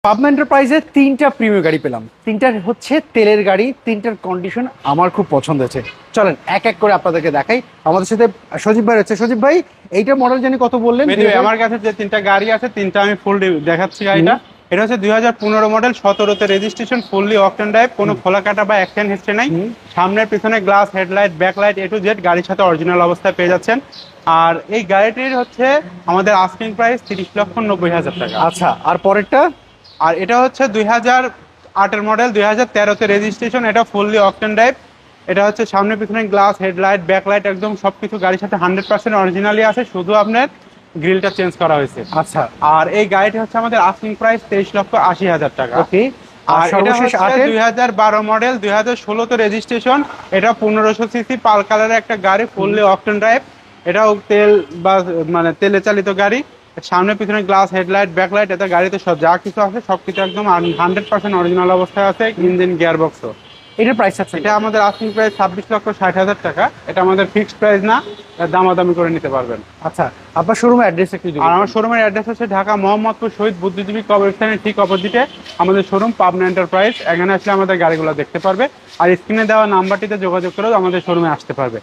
পাবনা এন্টারপ্রাইজে তিনটা প্রিমিয়াম গাড়ি পেলাম, তিনটার হচ্ছে তেলের গাড়ি, তিনটার কন্ডিশন আমার খুব পছন্দ হয়েছে। চলেন এক এক করে আপনাদেরকে দেখাই। আমাদের সাথে সজীব ভাই রয়েছে। সজীব ভাই, এইটার মডেল জানি কত বললেন? আমার কাছে যে তিনটা গাড়ি আছে তিনটা আমি ফুল দেখাচ্ছি। গাড়িটা এটা হচ্ছে 2015 মডেল, 17তে রেজিস্ট্রেশন, ফুললি অকটেন ড্রাইভ, কোনো খোলা কাটা বা অ্যাক্সিডেন্ট হিস্ট্রি নাই। সামনের পিছনে glass, headlight, backlight A to Z গাড়ির সাথে অরিজিনাল অবস্থায় পেয়ে যাচ্ছেন। আর এই গাড়িটির হচ্ছে আমাদের আস্কিং প্রাইস 30,90,000 টাকা। আচ্ছা, আর পরেরটা? আর এটা হচ্ছে 2008-এর মডেল, 2013তে রেজিস্ট্রেশন, এটা ফুললি অকটেন ড্রাইভ। এটা হচ্ছে সামনে পিছনে গ্লাস, হেডলাইট, ব্যাকলাইট একদম সবকিছু গাড়ির সাথে 100% অরিজিনালি আছে, শুধু আপনার গ্রিলটা চেঞ্জ করা হয়েছে। আচ্ছা, আর এই গাড়িটি হচ্ছে আমাদের আস্কিং প্রাইস 23,80,000 টাকা। ওকে। আর এটা সর্বশেষ হচ্ছে 2012 মডেল, 2016তে রেজিস্ট্রেশন, এটা 1500 সিসি পাল কালারের একটা গাড়ি, ফুললি অকটেন ড্রাইভ। এটাও তেল বা মানে তেলে চালিত গাড়ি। সামনে পিছনে গ্লাস, হেডলাইট, ব্যাকলাইট, এটা গাড়িতে সব যা কিছু আছে সবকিছু একদম 100% অরিজিনাল অবস্থায় আছে, ইঞ্জিন গিয়ারবক্সও। এটার প্রাইস আছে? এটা আমাদের আস্কিং প্রাইস 26,60,000 টাকা। এটা আমাদের ফিক্সড প্রাইস না, দামাদামি করে নিতে পারবেন। আচ্ছা, আপনার শোরুমের অ্যাড্রেস একটু দিন। আর আমার শোরুমের অ্যাড্রেস হচ্ছে ঢাকা মোহাম্মদপুর শহীদ বুদ্ধিজীবী কবরস্থানের ঠিক অপোজিটে আমাদের শোরুম, পাবনা এন্টারপ্রাইজ। এখানে আসলে আমাদের গাড়িগুলো দেখতে পারবে, আর স্ক্রিনে দেওয়া নাম্বারটিতে যোগাযোগ করেও আমাদের শোরুমে আসতে পারবে।